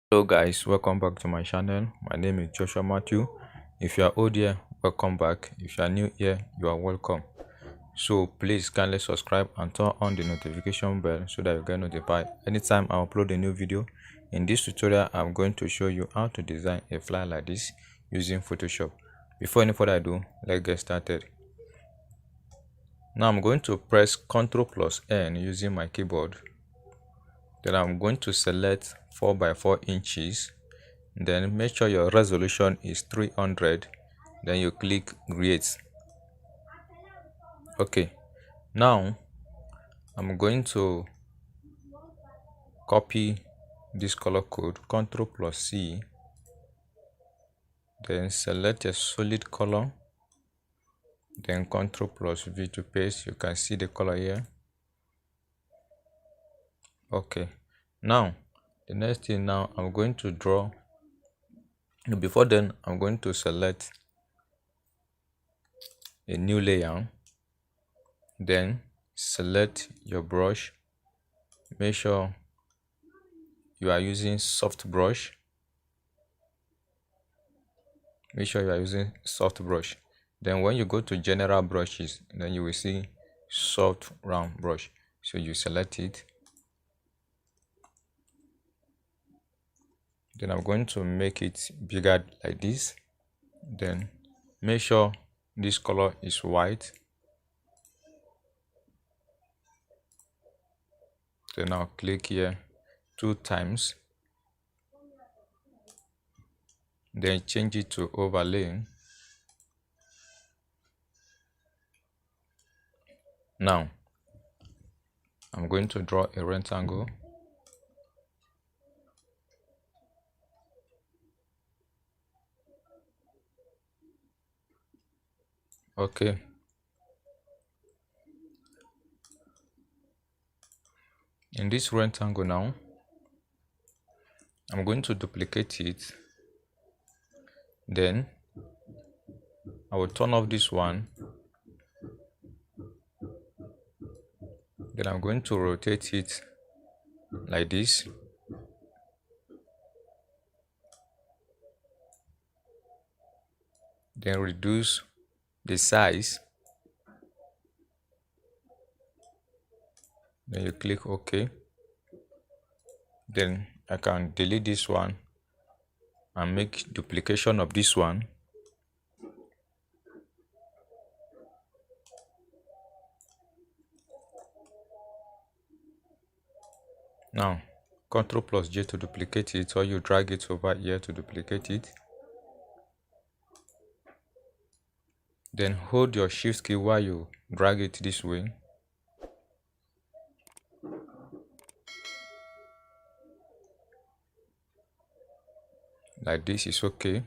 Hello guys, welcome back to my channel. My name is Joshua Matthew. If you are old here, welcome back. If you are new here, you are welcome. So please kindly subscribe and turn on the notification bell so that you get notified anytime I upload a new video. In this tutorial, I'm going to show you how to design a flyer like this using Photoshop. Before any further ado, let's get started. Now I'm going to press Ctrl plus N using my keyboard. Then I'm going to select 4 by 4 inches. Then make sure your resolution is 300. Then you click create. Okay, now I'm going to copy this color code, Ctrl plus C. Then select a solid color. Then Ctrl plus V to paste. You can see the color here. Okay, now the next thing, now I'm going to draw. Before then, I'm going to select a new layer. Then select your brush. Make sure you are using soft brush. Then when you go to general brushes, then you will see soft round brush, so you select it. Then I'm going to make it bigger like this. Then make sure this color is white. Then I'll click here 2 times. Then change it to overlay. Now I'm going to draw a rectangle. Okay, in this rectangle now, I'm going to duplicate it. Then I will turn off this one. Then I'm going to rotate it like this. Then reduce the size. Then you click OK. Then I can delete this one and make duplication of this one. Now Ctrl plus J to duplicate it, or you drag it over here to duplicate it. Then hold your shift key while you drag it this way. Like this is okay.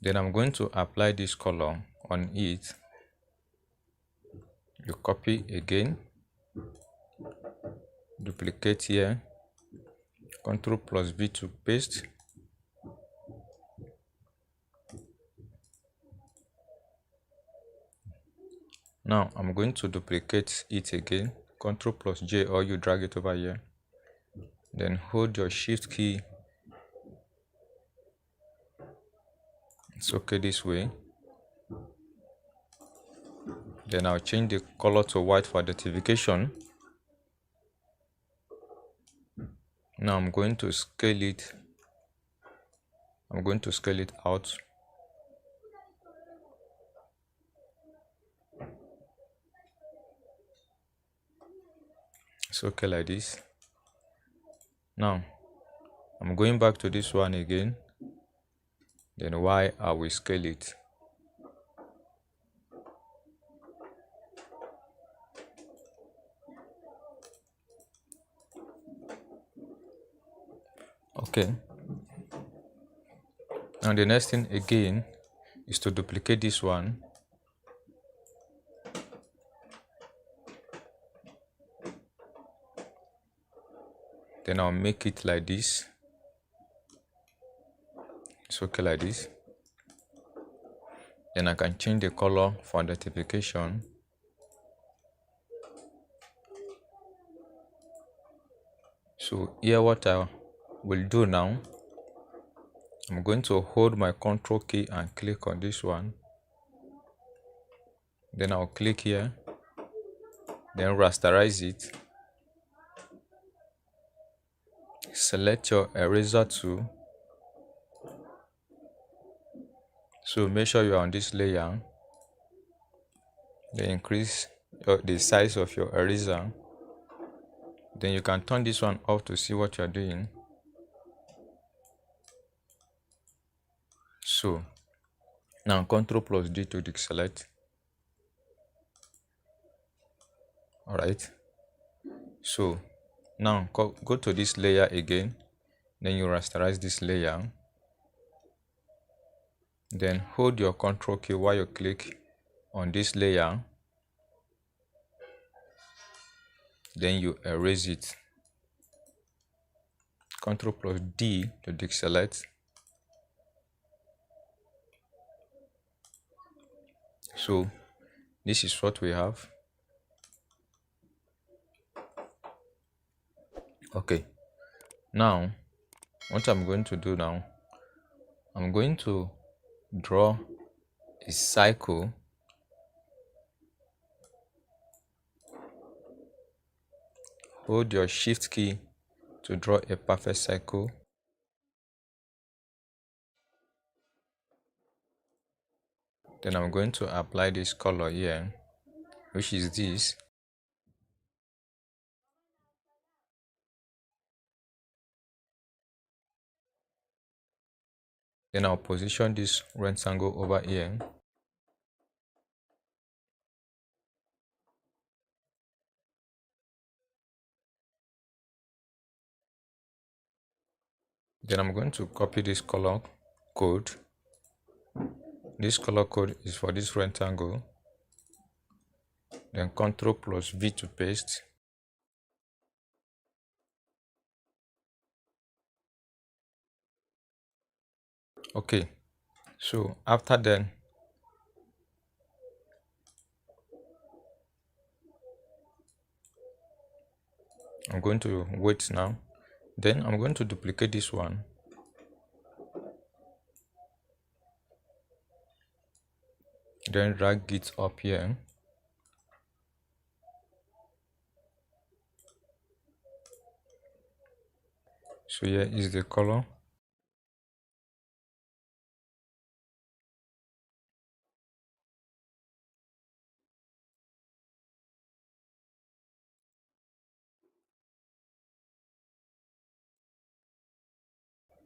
Then I'm going to apply this color on it. You copy again, duplicate here, Ctrl plus V to paste. Now I'm going to duplicate it again, Ctrl plus J, or you drag it over here. Then hold your shift key. It's okay this way. Then I'll change the color to white for identification. Now I'm going to scale it. Out. It's okay like this. Now I'm going back to this one again. Then why I will scale it. Okay. Now the next thing again is to duplicate this one. Then I'll make it like this. It's okay like this. Then I can change the color for identification. So here what I will do now, I'm going to hold my control key and click on this one. Then I'll click here, then rasterize it. Select your eraser tool. So make sure you're on this layer. Then increase the size of your eraser. Then you can turn this one off to see what you're doing. So now Ctrl plus D to deselect. Alright. So now go to this layer again. Then you rasterize this layer. Then hold your control key while you click on this layer. Then you erase it. Ctrl plus D to deselect. So this is what we have. Okay, now what I'm going to do now, I'm going to draw a cycle. Hold your shift key to draw a perfect cycle. Then I'm going to apply this color here, which is this. Then I'll position this rectangle over here. Then I'm going to copy this color code. This color code is for this rectangle. Then Ctrl plus V to paste. Okay, so after then, I'm going to wait now. Then I'm going to duplicate this one. Then drag it up here. So here is the color.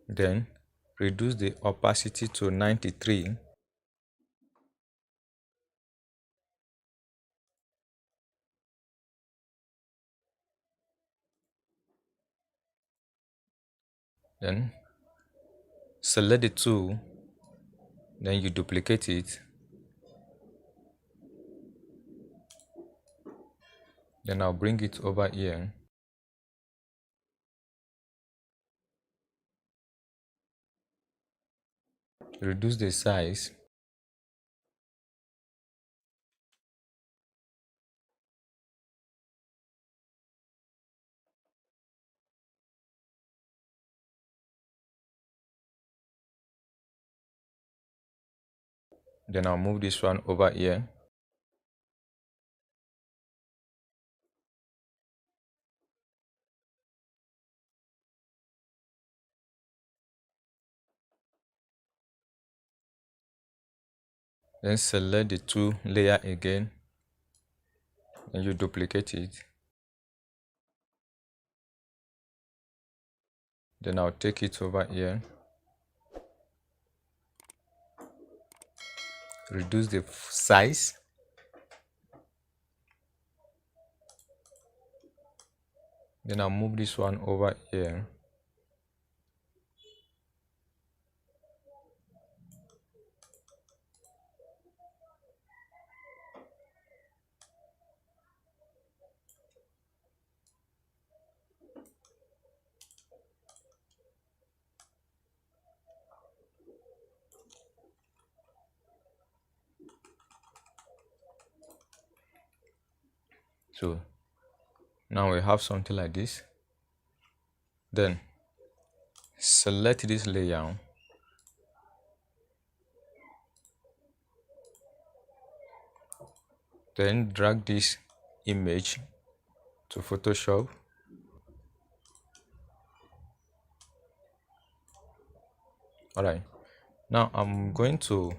Then reduce the opacity to 93. Then select the tool. Then you duplicate it. Then I'll bring it over here. Reduce the size. Then I'll move this one over here. Then select the tool layer again. Then you duplicate it. Then I'll take it over here. Reduce the size. Then I'll move this one over here. So now we have something like this. Then select this layer, then drag this image to Photoshop. Alright, now I'm going to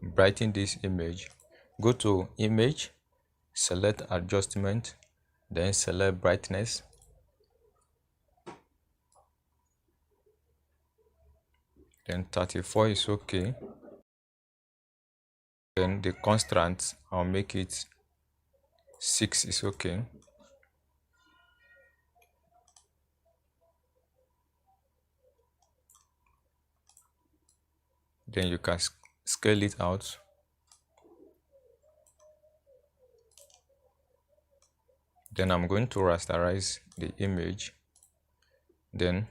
brighten this image. Go to image, select adjustment, then select brightness. Then 34 is okay. Then the constant, I'll make it 6 is okay. Then you can scale it out. Then I'm going to rasterize the image. Then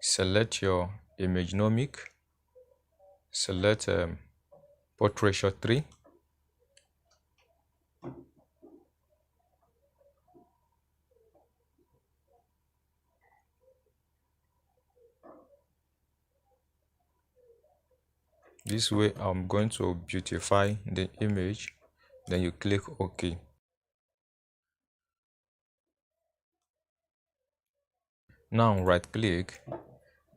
select your image nomic, select port ratio 3. This way I'm going to beautify the image. Then you click OK. Now right click,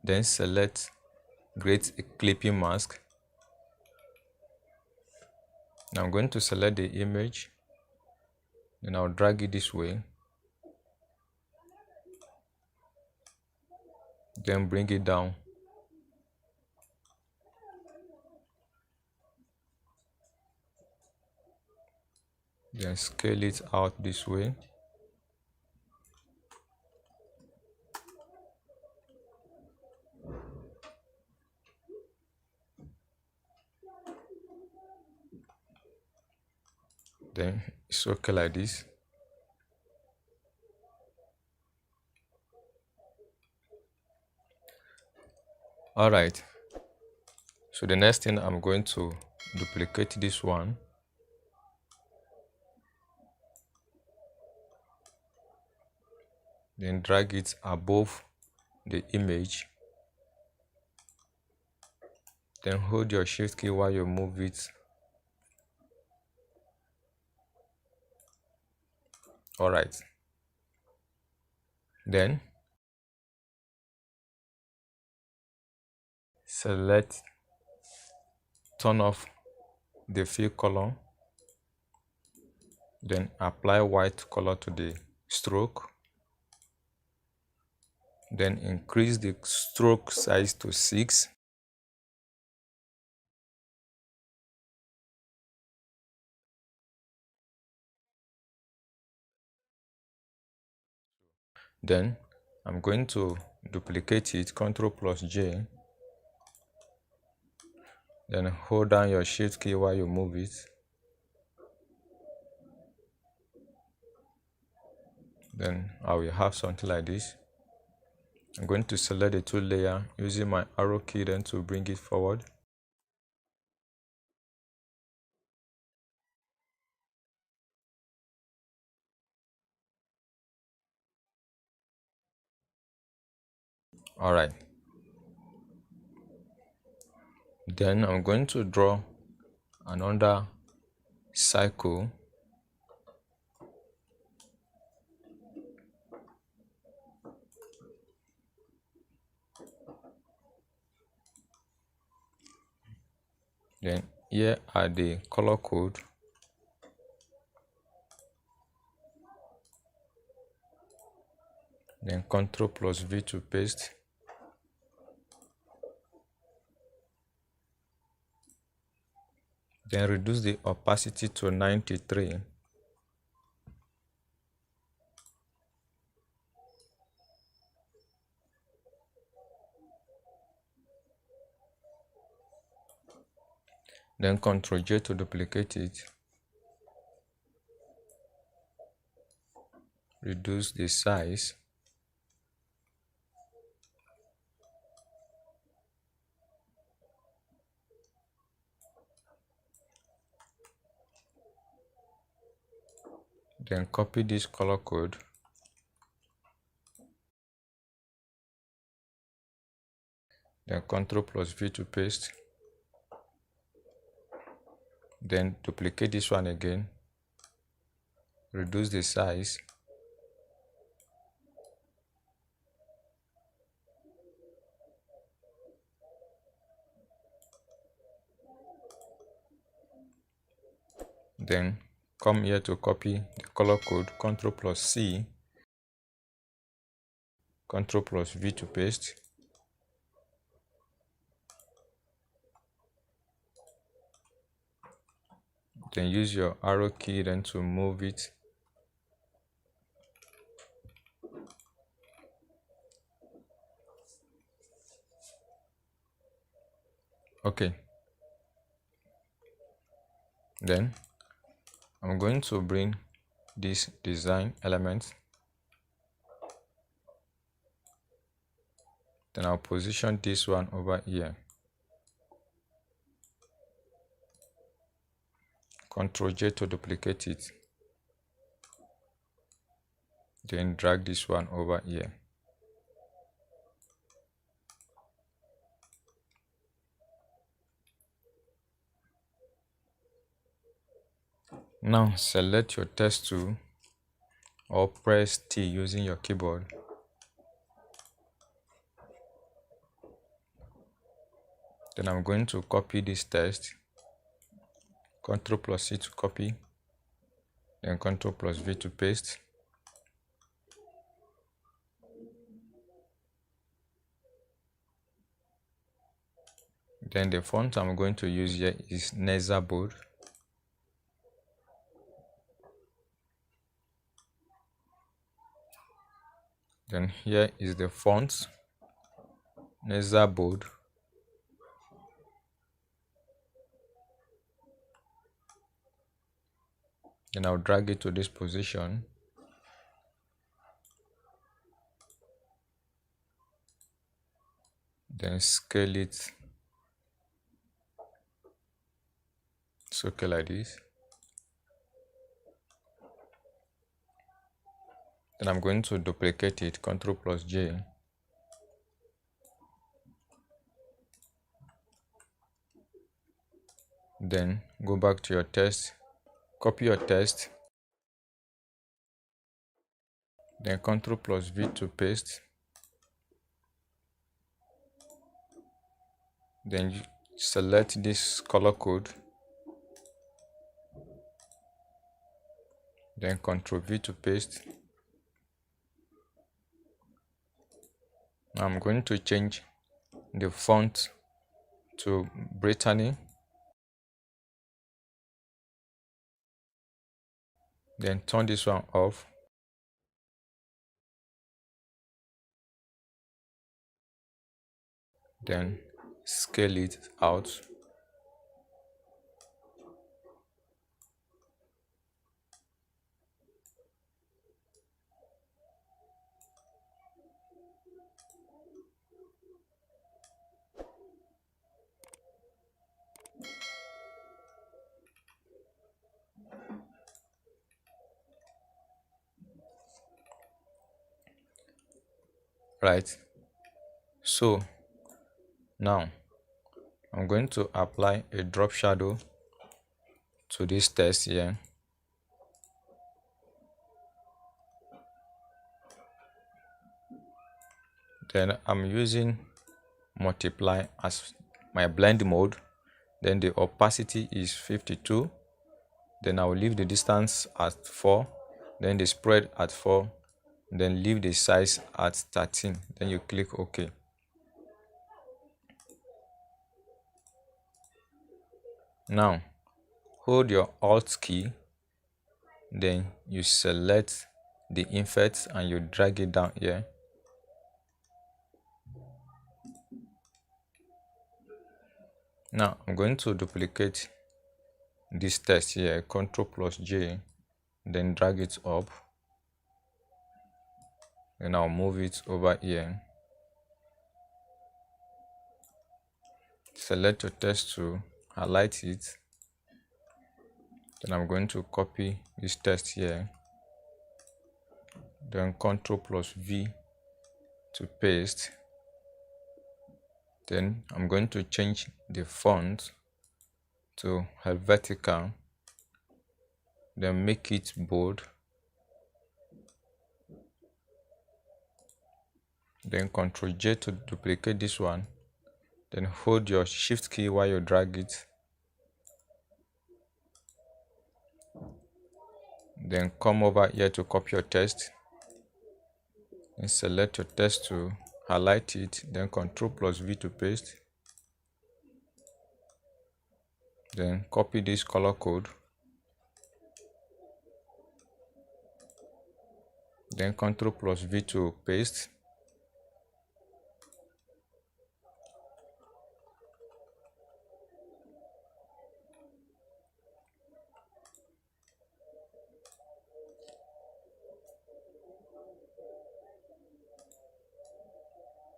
then select create a clipping mask. Now I'm going to select the image, then I'll drag it this way, then bring it down. Then scale it out this way. Then it's okay like this. Alright, so the next thing, I'm going to duplicate this one, then drag it above the image, then hold your shift key while you move it. Alright, then select turn off the fill color, then apply white color to the stroke, then increase the stroke size to 6. Then I'm going to duplicate it, Ctrl+J, then hold down your shift key while you move it. Then I will have something like this. I'm going to select the tool layer using my arrow key, then to bring it forward. Alright, then I'm going to draw another cycle. Then here are the color code. Then Ctrl+V to paste. Then reduce the opacity to 93. Then Ctrl+J to duplicate it. Reduce the size. Then copy this color code. then Ctrl plus V to paste, then duplicate this one again, reduce the size, then come here to copy the color code, Ctrl plus C, Ctrl plus V to paste, then use your arrow key then to move it. Okay, then I'm going to bring this design element, then I'll position this one over here, Ctrl J to duplicate it, then drag this one over here. Now select your text tool or press T using your keyboard. Then I'm going to copy this text, Ctrl plus C to copy, then Ctrl plus V to paste. Then the font I'm going to use here is Neza Bold. Then here is the font, Neza Bold. Then I'll drag it to this position. Then scale it. It's okay like this. Then I'm going to duplicate it, Ctrl plus J. Then go back to your text, copy your text, then Ctrl plus V to paste. Then you select this color code, then Ctrl V to paste. Now I'm going to change the font to Brittany, then turn this one off. Then scale it out. Right, so now I'm going to apply a drop shadow to this text here. Then I'm using multiply as my blend mode, then the opacity is 52, then I'll leave the distance at 4, then the spread at 4, then leave the size at 13, then you click OK. Now hold your Alt key, then you select the inset and you drag it down here. Now I'm going to duplicate this text here, Ctrl plus J, then drag it up, and I'll move it over here. Select your text tool, highlight it, then I'm going to copy this text here, then Ctrl plus V to paste, Then I'm going to change the font to Helvetica, then make it bold, then Ctrl J to duplicate this one, then hold your shift key while you drag it, then come over here to copy your text and select your text to highlight it, then Ctrl+V to paste, then copy this color code, then Ctrl+V to paste,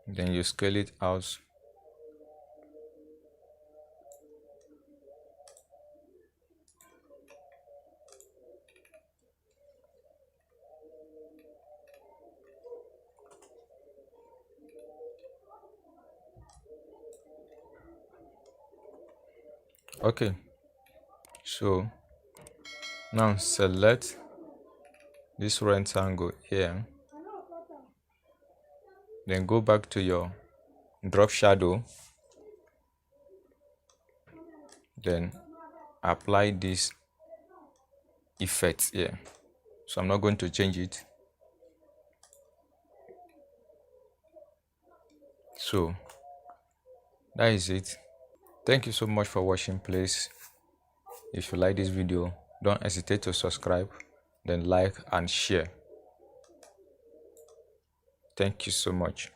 then you scale it out. Okay, so now select this rectangle here, then go back to your drop shadow, then apply this effect here. So I'm not going to change it. So that is it. Thank you so much for watching. Please, if you like this video, don't hesitate to subscribe, then like and share. Thank you so much.